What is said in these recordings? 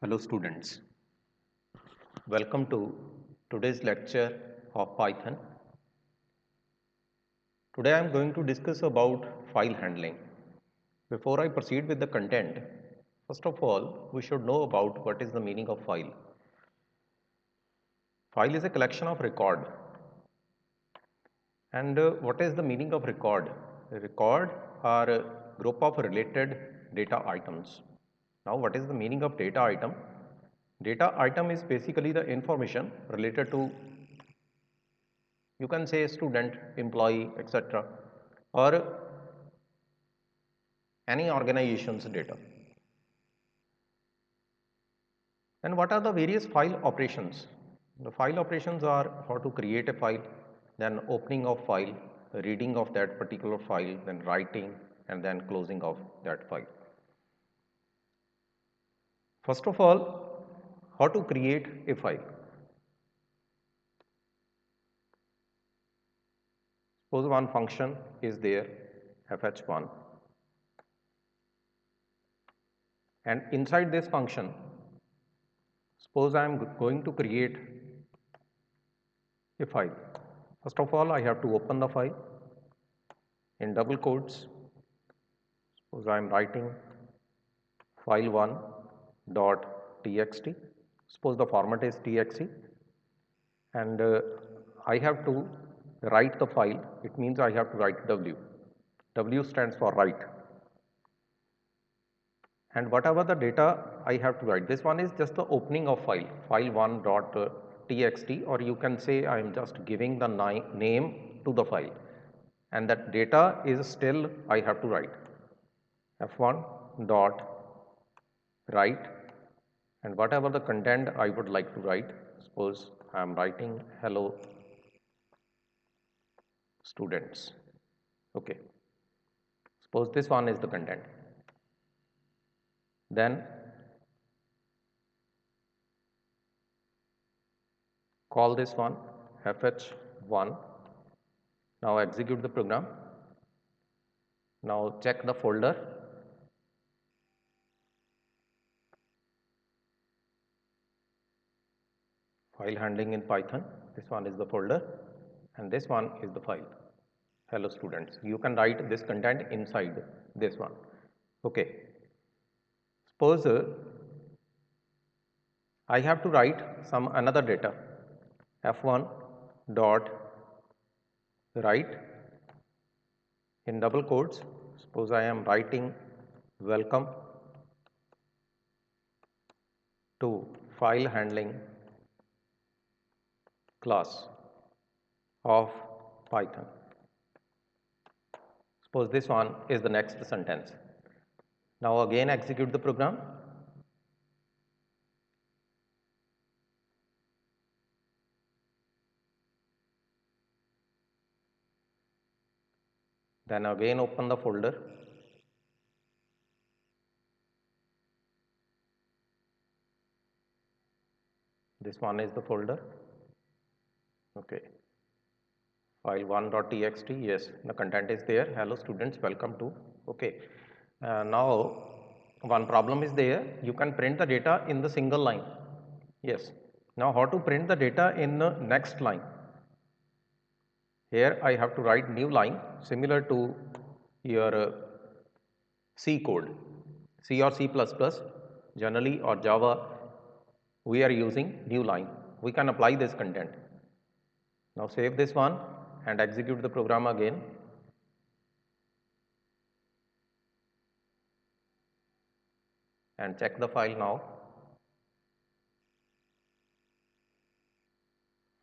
Hello students, welcome to today's lecture of Python. Today I am going to discuss about file handling. Before I proceed with the content, first of all we should know about what is the meaning of file. File is a collection of record. And what is the meaning of record? A record are a group of related data items. Now what is the meaning of data item? Data item is basically the information related to, you can say, student, employee, etc., or any organization's data. And what are the various file operations? The file operations are how to create a file, then opening of file, reading of that particular file, then writing, and then closing of that file. First of all, how to create a file? Suppose one function is there, fh1, and inside this function, suppose I am going to create a file. First of all, I have to open the file in double quotes. Suppose I am writing file1 dot txt. Suppose the format is txt, and I have to write the file. It means I have to write w. W stands for write. And whatever the data I have to write, this one is just the opening of file, file1 dot txt, or you can say I am just giving the name to the file, and that data is still I have to write. F1 dot write, and whatever the content I would like to write, suppose I am writing hello students. Okay, suppose this one is the content. Then call this one fh1. Now execute the program. Now check the folder. File handling in Python. This one is the folder, and this one is the file. Hello students. You can write this content inside this one. Okay. Suppose I have to write some another data. F1 dot write in double quotes. Suppose I am writing welcome to file handling class of Python. Suppose this one is the next sentence. Now again execute the program. Then again open the folder. This one is the folder. Okay. File1.txt, yes, the content is there. Hello students, welcome to. Okay. Now one problem is there. You can print the data in the single line. Yes. Now how to print the data in the next line? Here I have to write new line similar to your C code, C or C++, generally, or Java, we are using new line. We can apply this content. Now save this one and execute the program again. And check the file now.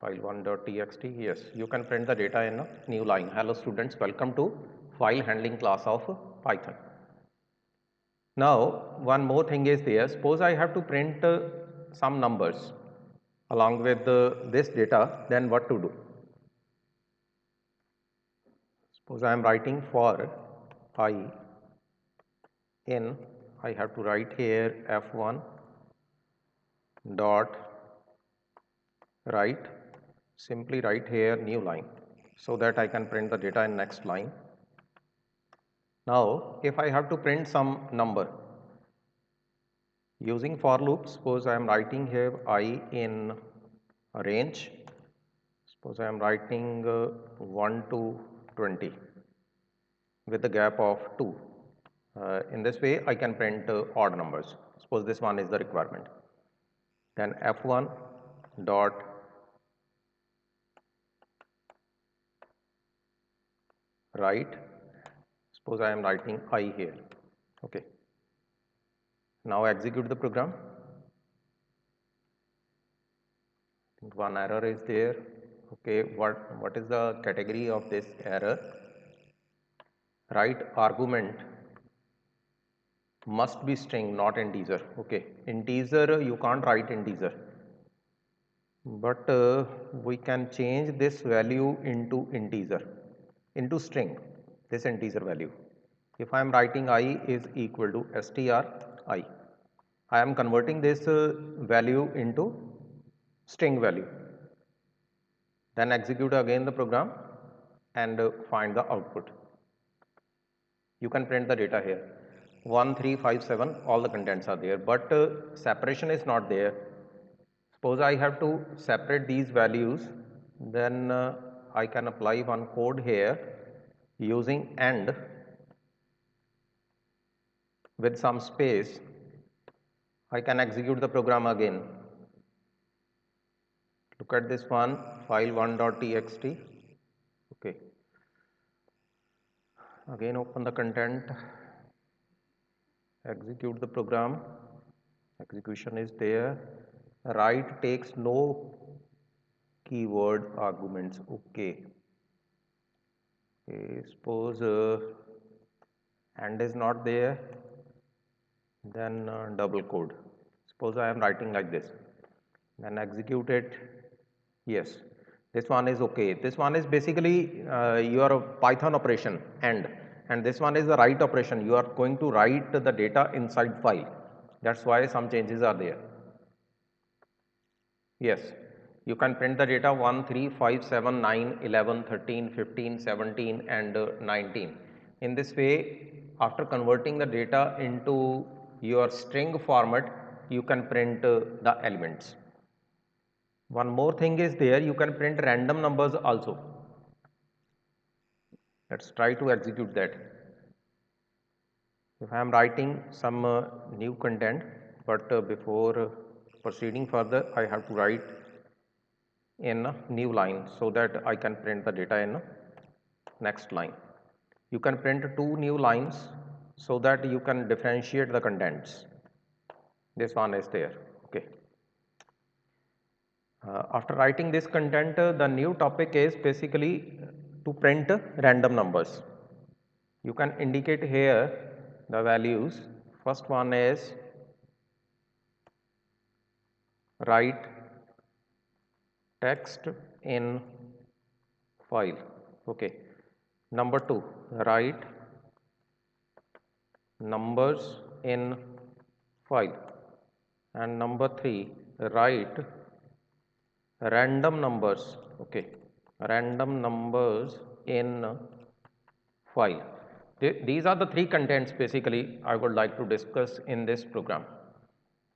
File1.txt, yes, you can print the data in a new line. Hello students, welcome to file handling class of Python. Now one more thing is there. Suppose I have to print some numbers along with this data, then what to do? Suppose I am writing for I in, I have to write here f1 dot write, simply write here new line so that I can print the data in next line. Now if I have to print some number, Using for loop, suppose I am writing here I in a range. Suppose I am writing 1 to 20 with a gap of 2. In this way, I can print odd numbers. Suppose this one is the requirement. Then F1 dot write. Suppose I am writing I here. Okay. Now execute the program. One error is there. Okay, what is the category of this error? Write argument must be string, not integer. Okay, integer you can't write integer, but we can change this value into integer, into string, this integer value. If I am writing I is equal to str I am converting this value into string value. Then execute again the program and find the output. You can print the data here. 1, 3, 5, 7, all the contents are there, but separation is not there. Suppose I have to separate these values, then I can apply one code here using AND with some space. I can execute the program again. Look at this one, file1.txt. Okay. Again open the content, execute the program. Execution is there. Write takes no keyword arguments. Okay. Okay, suppose AND is not there, then double code. Suppose I am writing like this, then execute it. Yes, this one is okay. This one is basically your Python operation and this one is the write operation. You are going to write the data inside file. That's why some changes are there. Yes, you can print the data 1, 3, 5, 7, 9, 11, 13, 15, 17 and 19. In this way, after converting the data into your string format, you can print the elements. One more thing is there, you can print random numbers also. Let's try to execute that. If I am writing some new content, but before proceeding further, I have to write in a new line so that I can print the data in next line. You can print two new lines so that you can differentiate the contents. This one is there. Okay. After writing this content, the new topic is basically to print random numbers. You can indicate here the values. First one is write text in file. Okay. Number 2, write numbers in file. And number 3, write random numbers. Okay. Random numbers in file. These are the three contents basically I would like to discuss in this program.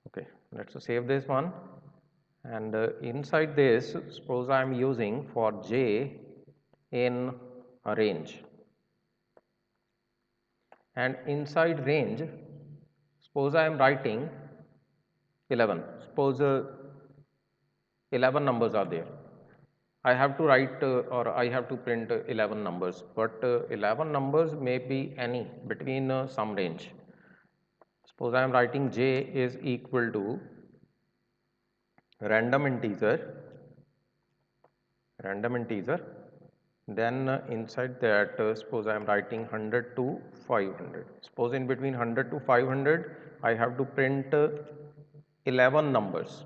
Okay, let's save this one. And inside this, suppose I am using for j in a range. And inside range, suppose I am writing 11. Suppose 11 numbers are there. I have to write or I have to print 11 numbers, but 11 numbers may be any between some range. Suppose I am writing j is equal to random integer, then inside that suppose I am writing 100 to 500. Suppose in between 100 to 500 I have to print 11 numbers.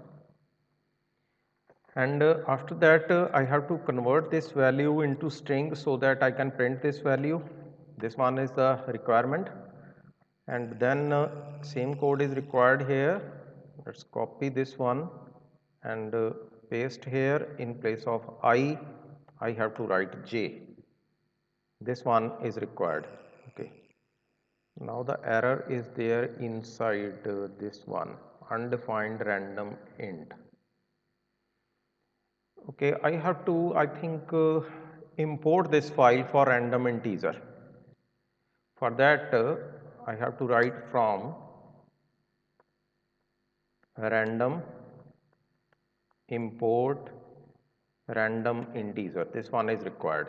And after that I have to convert this value into string so that I can print this value. This one is the requirement, and then same code is required here. Let's copy this one and paste here. In place of I have to write j. This one is required. Okay. Now the error is there inside this one, undefined random int. Okay, I have to, I think, import this file for random integer. For that, I have to write from random import random integer. This one is required.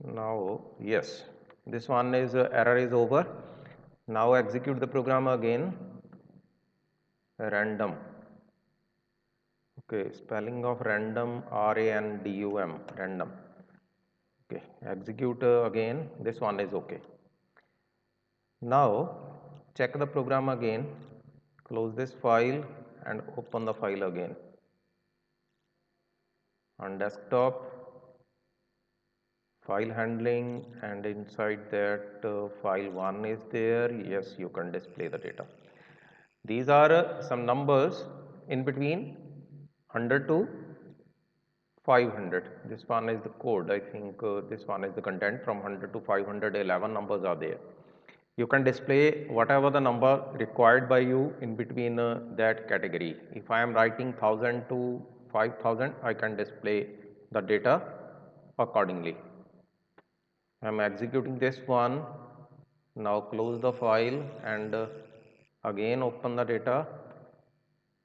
Now, yes, this one is error is over. Now execute the program again. Random. Okay, spelling of random, R-A-N-D-U-M, random. Okay, execute again. This one is okay. Now check the program again. Close this file and open the file again. On desktop, file handling, and inside that file 1 is there. Yes, you can display the data. These are some numbers in between 100 to 500. This one is the code. I think this one is the content from 100 to 511 numbers are there. You can display whatever the number required by you in between that category. If I am writing 1000 to 5000, I can display the data accordingly. I am executing this one. Now close the file and again open the data.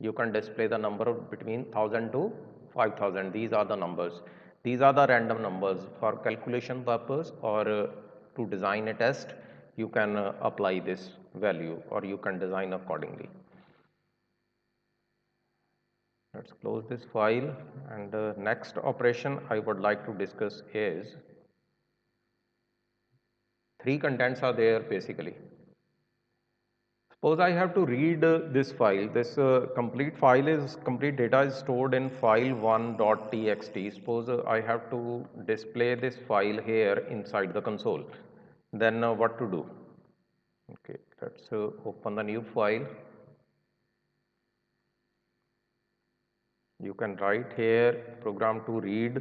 You can display the number between 1000 to 5000. These are the numbers. These are the random numbers for calculation purpose or to design a test. You can apply this value or you can design accordingly. Let's close this file, and next operation I would like to discuss is three contents are there basically. Suppose I have to read this file. This complete data is stored in file1.txt. Suppose I have to display this file here inside the console. Then what to do? Okay, let's open the new file. You can write here program to read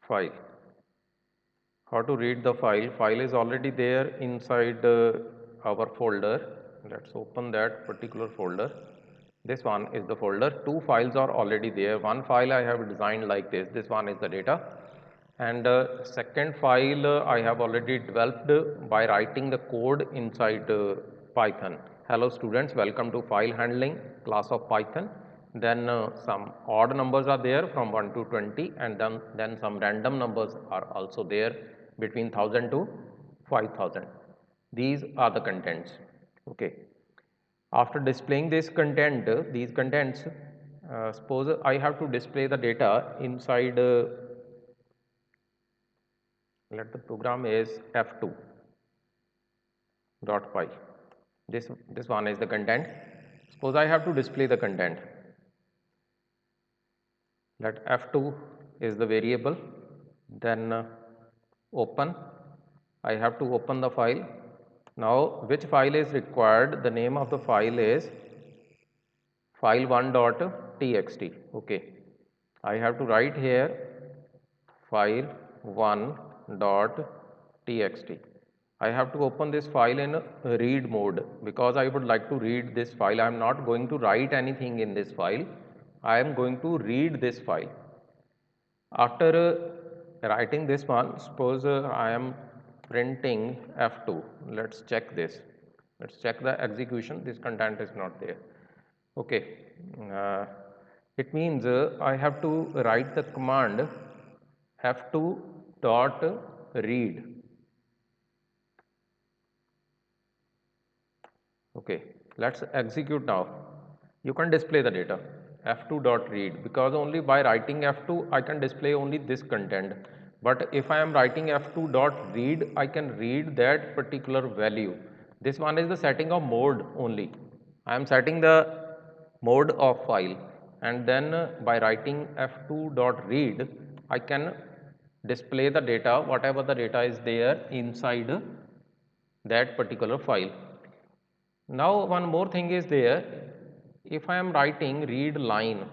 file. How to read the file? File is already there inside our folder. Let's open that particular folder. This one is the folder. Two files are already there. One file I have designed like this. This one is the data. And second file I have already developed by writing the code inside Python. Hello students, welcome to file handling class of Python. Then some odd numbers are there from 1 to 20, and then some random numbers are also there between 1000 to 5000. These are the contents. Okay. After displaying this content, these contents, suppose I have to display the data inside, let the program is f2 dot py. This one is the content. Suppose I have to display the content. Let f2 is the variable. Then open. I have to open the file. Now which file is required? The name of the file is file1.txt. Okay. I have to write here file1.txt. I have to open this file in read mode because I would like to read this file. I am not going to write anything in this file. I am going to read this file. After writing this one, suppose I am printing F2. Let's check this. Let's check the execution. This content is not there. Okay. It means I have to write the command F2 dot read. Okay. Let's execute now. You can display the data. F2 dot read, because only by writing F2 I can display only this content. But if I am writing F2 dot read, I can read that particular value. This one is the setting of mode only. I am setting the mode of file, and then by writing F2 dot read, I can display the data, whatever the data is there inside that particular file. Now one more thing is there. If I am writing read line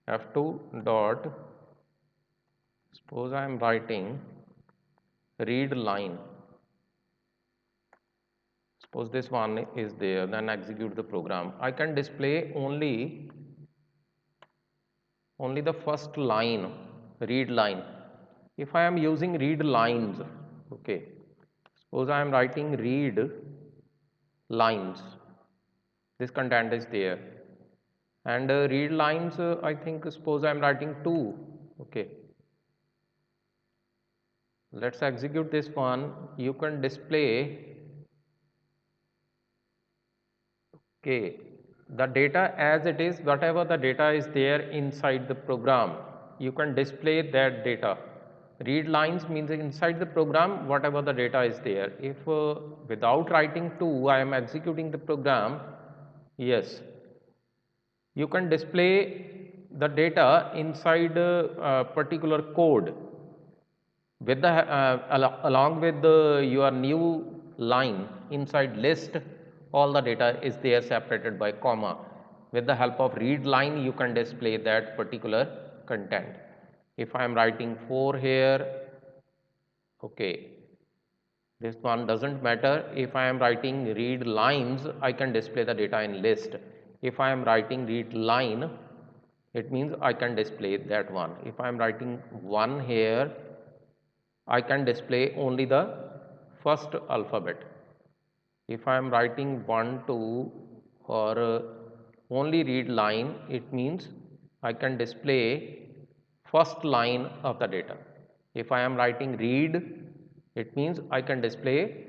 f2 dot, suppose I am writing read line, Suppose this one is there, then execute the program. I can display only the first line, read line. If I am using read lines, okay, suppose I am writing read lines, this content is there, and read lines, I think suppose I am writing 2, okay. Let's execute this one. You can display, okay, the data as it is, whatever the data is there inside the program, you can display that data. Read lines means inside the program, whatever the data is there. If without writing 2, I am executing the program, yes, you can display the data inside a particular code with the along with your new line inside list, all the data is there separated by comma. With the help of read line, you can display that particular content. If I am writing 4 here, okay, this one doesn't matter. If I am writing read lines, I can display the data in list. If I am writing read line, it means I can display that one. If I am writing 1 here, I can display only the first alphabet. If I am writing 1, 2 or only read line, it means I can display first line of the data. If I am writing read, it means I can display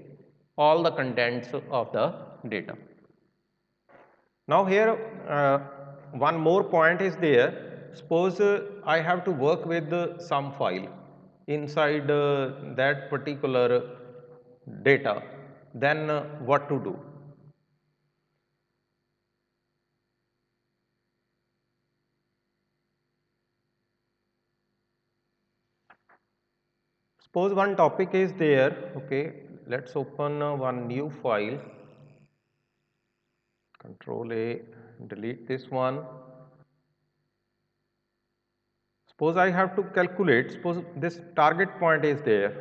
all the contents of the data. Now here one more point is there. Suppose I have to work with some file inside that particular data, then what to do? Suppose one topic is there, okay, let's open one new file, Control A, delete this one. Suppose I have to calculate, suppose this target point is there,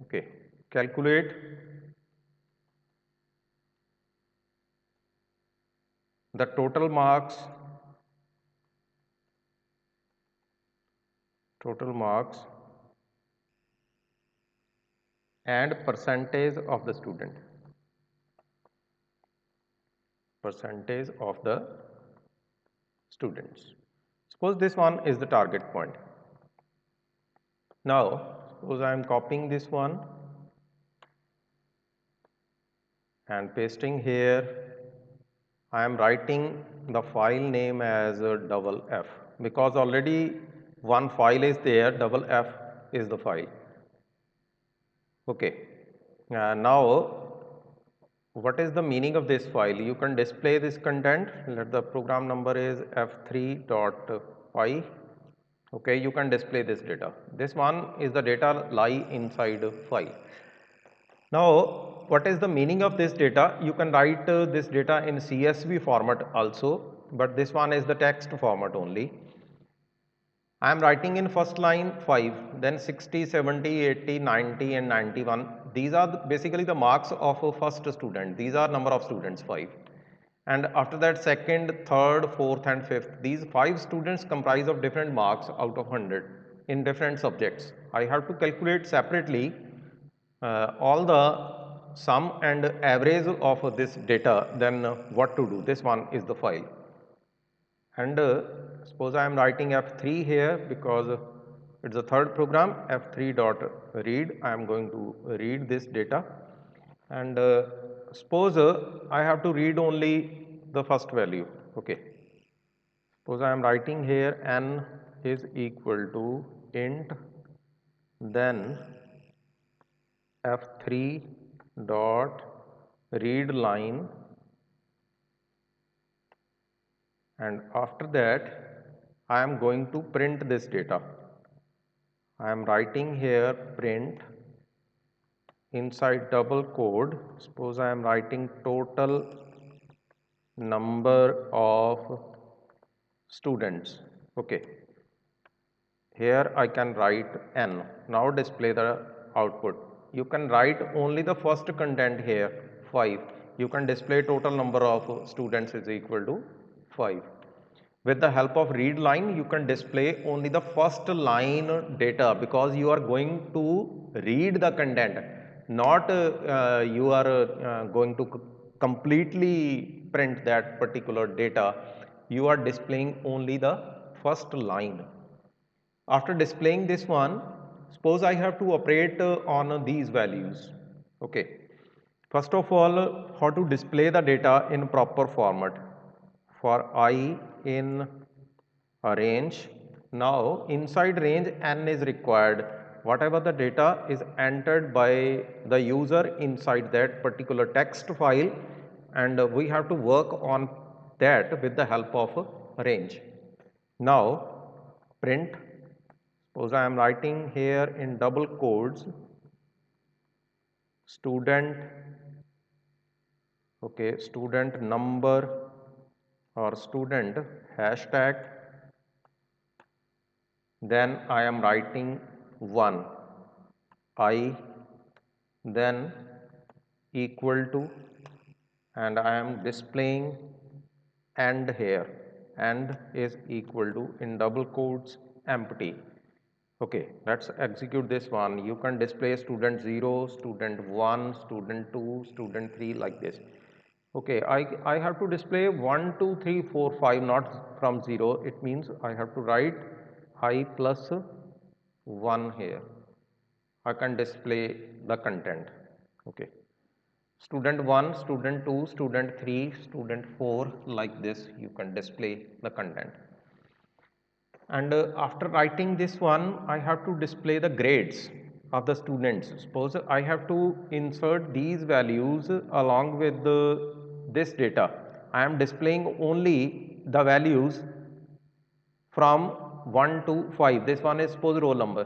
okay, calculate the total marks and percentage of the student, percentage of the students. Suppose this one is the target point. Now suppose I am copying this one and pasting here. I am writing the file name as double F, because already one file is there, double F is the file. Okay. Now what is the meaning of this file? You can display this content. Let the program number is f3.py. Okay, you can display this data. This one is the data lie inside a file. Now, what is the meaning of this data? You can write this data in CSV format also, but this one is the text format only. I am writing in first line 5, then 60, 70, 80, 90 and 91. These are basically the marks of a first student. These are number of students 5. And after that second, third, fourth and fifth. These 5 students comprise of different marks out of 100 in different subjects. I have to calculate separately all the sum and average of this data. Then what to do? This one is the file. And suppose I am writing F3 here because it's the third program, F3 dot read. I am going to read this data, and suppose I have to read only the first value. Okay. Suppose I am writing here n is equal to int, then F3 dot read line, and after that I am going to print this data. I am writing here print inside double code. Suppose I am writing total number of students. Okay. Here I can write n. Now display the output. You can write only the first content here 5. You can display total number of students is equal to 5. With the help of read line, you can display only the first line data because you are going to read the content, not you are going to completely print that particular data. You are displaying only the first line. After displaying this one, suppose I have to operate on these values. Okay. First of all, how to display the data in proper format. For I in a range, now inside range n is required. Whatever the data is entered by the user inside that particular text file, and we have to work on that with the help of a range. Now print, suppose I am writing here in double quotes student, okay, student number or student hashtag, then I am writing 1 I, then equal to, and I am displaying and here, and is equal to in double quotes empty. Okay, let's execute this one. You can display student 0, student 1, student 2, student 3 like this. Okay, I have to display 1, 2, 3, 4, 5 not from 0. It means I have to write I plus 1 here. I can display the content. Okay. Student 1, student 2, student 3, student 4 like this you can display the content. And after writing this one, I have to display the grades of the students. Suppose I have to insert these values along with this data. I am displaying only the values from 1 to 5. This one is suppose roll number.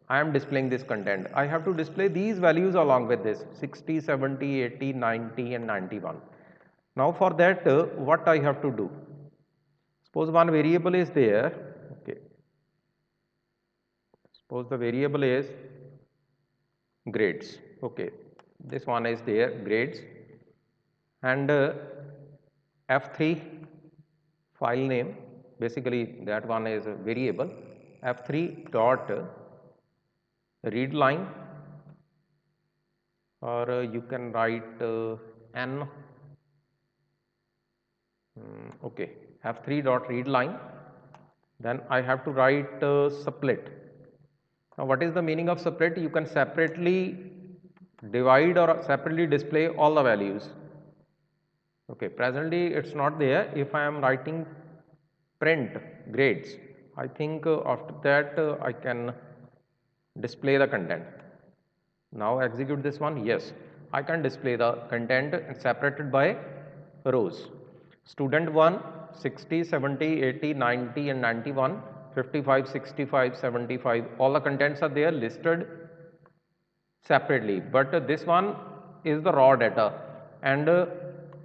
I am displaying this content. I have to display these values along with this 60, 70, 80, 90 and 91. Now for that what I have to do? Suppose one variable is there. Okay. Suppose the variable is grades. Okay. This one is there grades, and F3 file name, basically that one is a variable. F3 dot read line, or you can write n. Okay, F3 dot read line. Then I have to write split. Now what is the meaning of split? You can separately divide or separately display all the values. Okay, presently it's not there. If I am writing print grades, I think after that I can display the content. Now execute this one. Yes, I can display the content separated by rows. Student 1, 60, 70, 80, 90 and 91, 55, 65, 75, all the contents are there listed separately, but this one is the raw data, and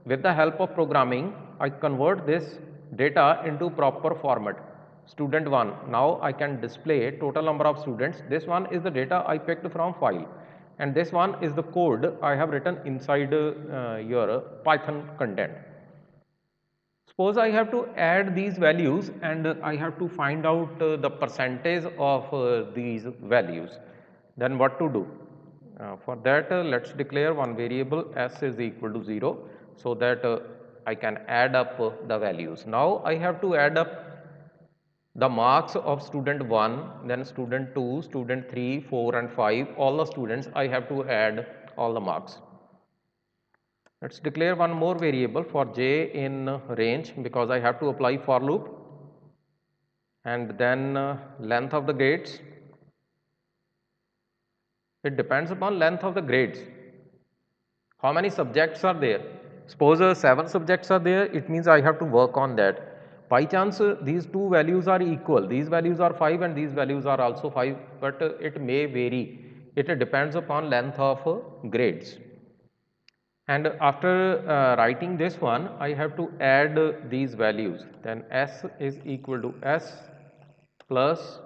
with the help of programming I convert this data into proper format. Student 1, now I can display total number of students. This one is the data I picked from file, and this one is the code I have written inside your Python content. Suppose I have to add these values and I have to find out the percentage of these values. Then what to do? For that, let's declare one variable s is equal to 0, so that I can add up the values. Now I have to add up the marks of student 1, then student 2, student 3, 4 and 5, all the students I have to add all the marks. Let's declare one more variable for j in range, because I have to apply for loop, and then length of the grades. It depends upon length of the grades. How many subjects are there? Suppose 7 subjects are there, it means I have to work on that. By chance these two values are equal, these values are 5 and these values are also 5, but it may vary. It depends upon length of grades. And after writing this one, I have to add these values. Then s is equal to s plus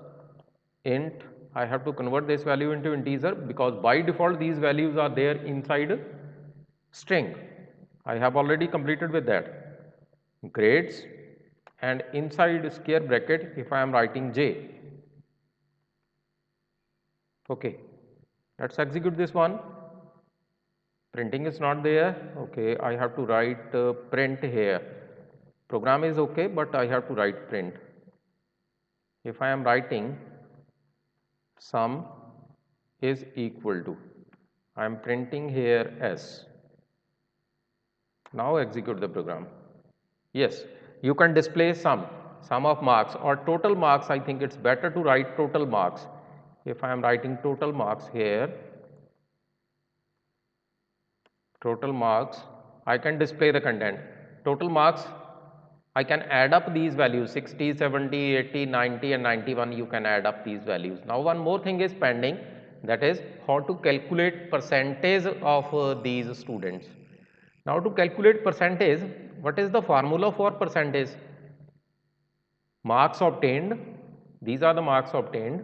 int. I have to convert this value into integer, because by default these values are there inside string. I have already completed with that. Grades, and inside square bracket if I am writing J. Okay, let's execute this one. Printing is not there. Okay, I have to write print here. Program is okay, but I have to write print. If I am writing sum is equal to, I am printing here S. Now execute the program. Yes, you can display sum of marks or total marks. I think it's better to write total marks. If I am writing total marks here, total marks, I can display the content. Total marks, I can add up these values 60, 70, 80, 90 and 91, you can add up these values. Now one more thing is pending, that is how to calculate percentage of these students. Now to calculate percentage, what is the formula for percentage? Marks obtained, these are the marks obtained,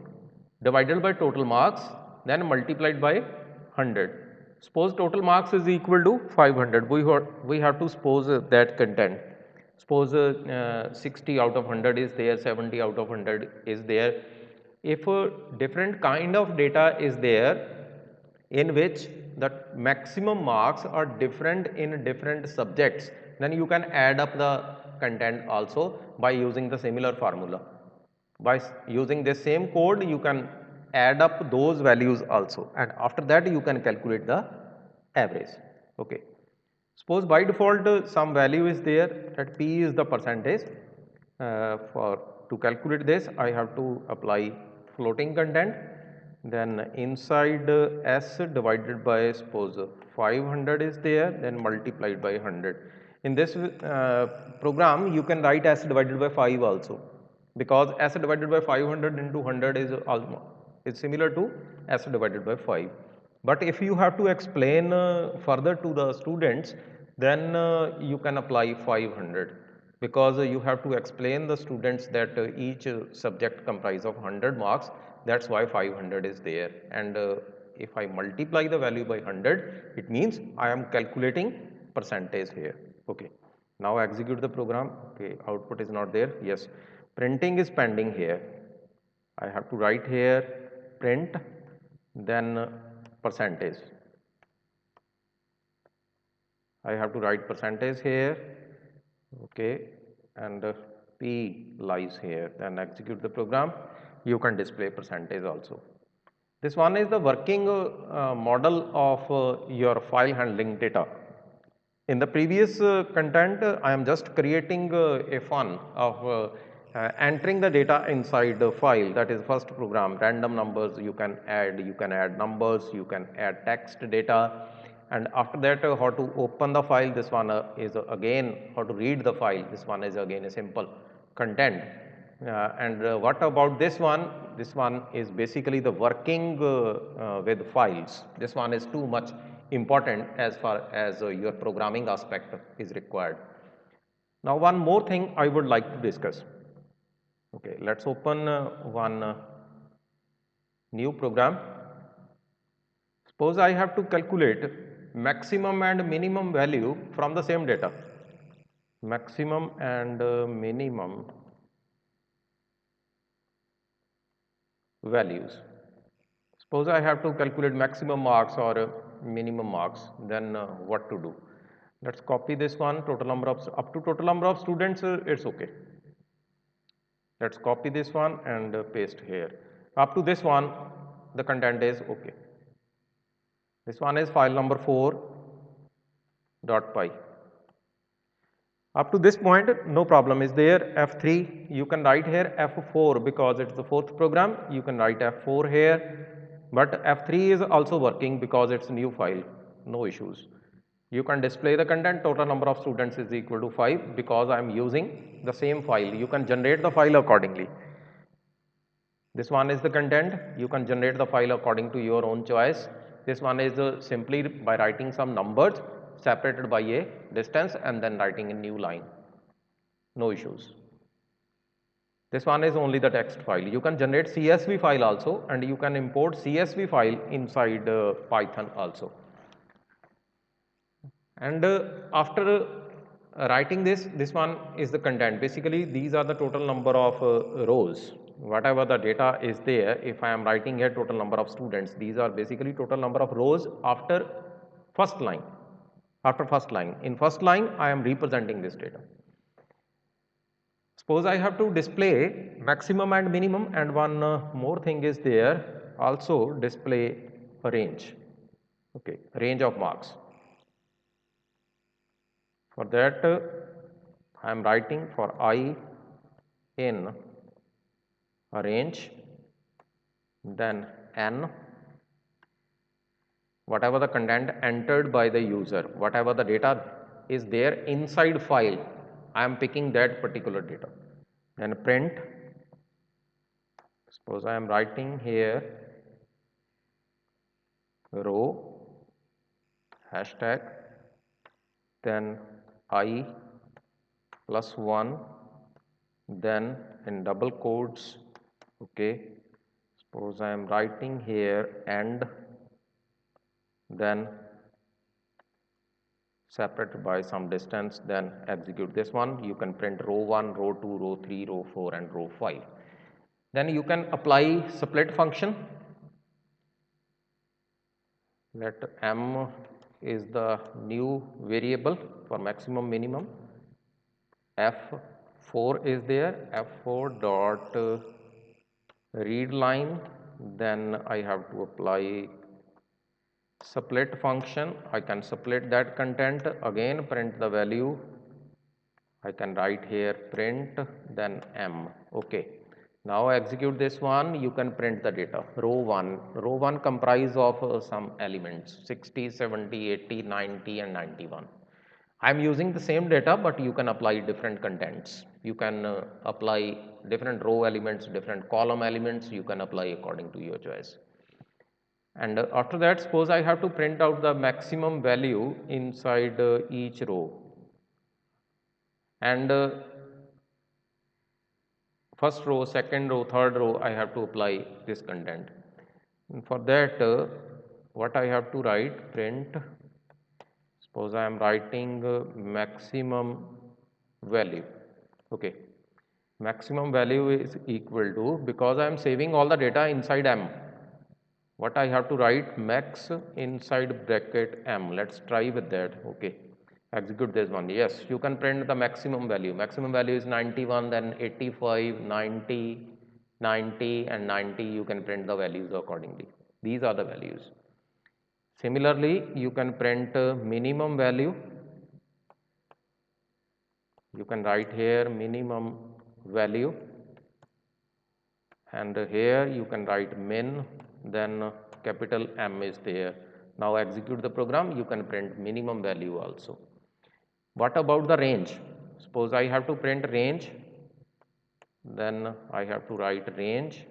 divided by total marks, then multiplied by 100. Suppose total marks is equal to 500, we have to suppose that content. Suppose 60 out of 100 is there, 70 out of 100 is there. If a different kind of data is there in which the maximum marks are different in different subjects, then you can add up the content also by using the similar formula. By using the same code, you can add up those values also, and after that you can calculate the average. Okay. Suppose by default some value is there, that P is the percentage. For to calculate this, I have to apply floating content, then inside S divided by, suppose 500 is there, then multiplied by 100. In this program, you can write S divided by 5 also, because S divided by 500 into 100 is almost, is similar to S divided by 5. But if you have to explain further to the students, then you can apply 500, because you have to explain the students that each subject comprise of 100 marks. That's why 500 is there. And if I multiply the value by 100, it means I am calculating percentage here. Okay. Now execute the program. Okay, output is not there. Yes, printing is pending here. I have to write here print, then percentage. I have to write percentage here. Okay, and P lies here. Then execute the program. You can display percentage also. This one is the working model of your file handling data. In the previous content, I am just creating a fun of entering the data inside the file. That is first program, random numbers you can add numbers, you can add text data, and after that how to open the file. This one is again how to read the file. This one is again a simple content. And what about this one? This one is basically the working with files. This one is too much important as far as your programming aspect is required. Now one more thing I would like to discuss. Okay, let's open one new program. Suppose I have to calculate maximum and minimum value from the same data. Maximum and minimum values. Suppose I have to calculate maximum marks or minimum marks, then what to do? Let's copy this one, total number of, up to total number of students, it's okay. Let's copy this one and paste here. Up to this one, the content is okay. This one is file number 4.py. Up to this point, no problem is there. F3, you can write here F4 because it's the fourth program. You can write F4 here, but F3 is also working because it's a new file, no issues. You can display the content, total number of students is equal to 5 because I am using the same file. You can generate the file accordingly. This one is the content, you can generate the file according to your own choice. This one is simply by writing some numbers separated by a distance and then writing a new line, no issues. This one is only the text file. You can generate CSV file also, and you can import CSV file inside Python also. And after writing this one is the content. Basically, these are the total number of rows. Whatever the data is there, if I am writing here total number of students, these are basically total number of rows after first line. After first line. In first line, I am representing this data. Suppose I have to display maximum and minimum, and one more thing is there, also display a range, okay, range of marks. For that, I am writing for I in a range, then n, whatever the content entered by the user, whatever the data is there inside file, I am picking that particular data. Then print, suppose I am writing here row, hashtag, then I plus 1, then in double quotes, okay, suppose I am writing here and then separated by some distance, then execute this one. You can print row 1, row 2, row 3, row 4 and row 5. Then you can apply split function. Let m is the new variable for maximum minimum. F4 is there, F4 dot read line, then I have to apply split function. I can split that content, again print the value. I can write here print then m, okay. Now execute this one, you can print the data. Row 1 comprise of some elements 60, 70, 80, 90 and 91. I am using the same data, but you can apply different contents. You can apply different row elements, different column elements, you can apply according to your choice. And after that, suppose I have to print out the maximum value inside each row. And first row, second row, third row, I have to apply this content. And for that, what I have to write, print, suppose I am writing maximum value, okay. Maximum value is equal to, because I am saving all the data inside m, what I have to write, max inside bracket m. Let's try with that, okay. Execute this one. Yes, you can print the maximum value. Maximum value is 91, then 85, 90, 90 and 90. You can print the values accordingly. These are the values. Similarly, you can print minimum value. You can write here minimum value, and here you can write min, then capital M is there. Now execute the program, you can print minimum value also. What about the range? Suppose I have to print range, then I have to write range.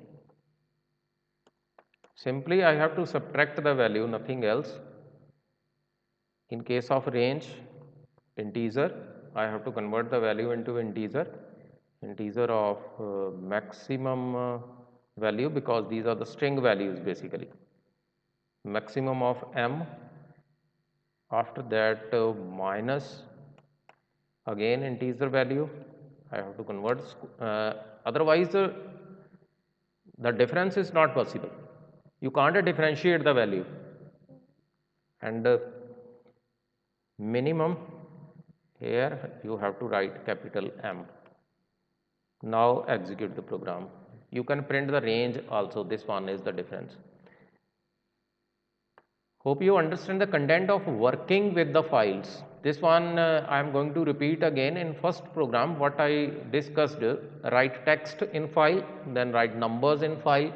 Simply I have to subtract the value, nothing else. In case of range, integer, I have to convert the value into integer of maximum value, because these are the string values basically. Maximum of m, after that minus, again integer value, I have to convert, otherwise the difference is not possible. You can't differentiate the value. And minimum, here you have to write capital M. Now execute the program. You can print the range also, this one is the difference. Hope you understand the content of working with the files. This one I am going to repeat again. In first program what I discussed, write text in file, then write numbers in file,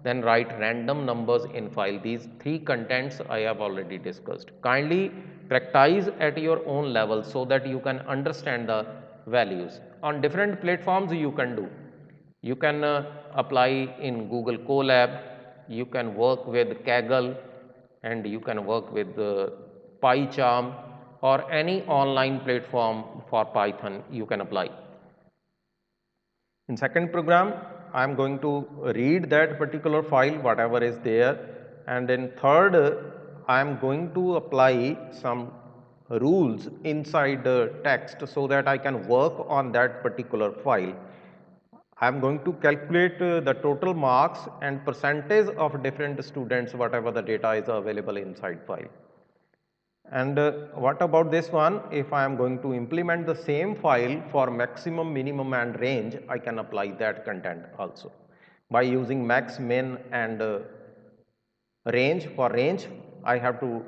then write random numbers in file. These three contents I have already discussed. Kindly practice at your own level so that you can understand the values. On different platforms you can do. You can apply in Google Colab, you can work with Kaggle, and you can work with PyCharm or any online platform for Python you can apply. In second program, I am going to read that particular file, whatever is there, and in third, I am going to apply some rules inside the text so that I can work on that particular file. I am going to calculate the total marks and percentage of different students whatever the data is available inside file. And what about this one? If I am going to implement the same file for maximum, minimum and range, I can apply that content also by using max, min and range. For range, I have to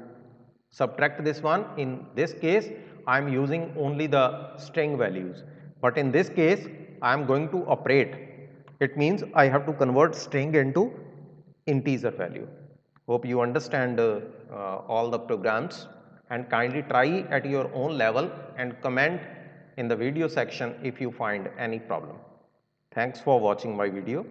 subtract this one. In this case, I am using only the string values, but in this case, I am going to operate. It means I have to convert string into integer value. Hope you understand all the programs, and kindly try at your own level and comment in the video section if you find any problem. Thanks for watching my video.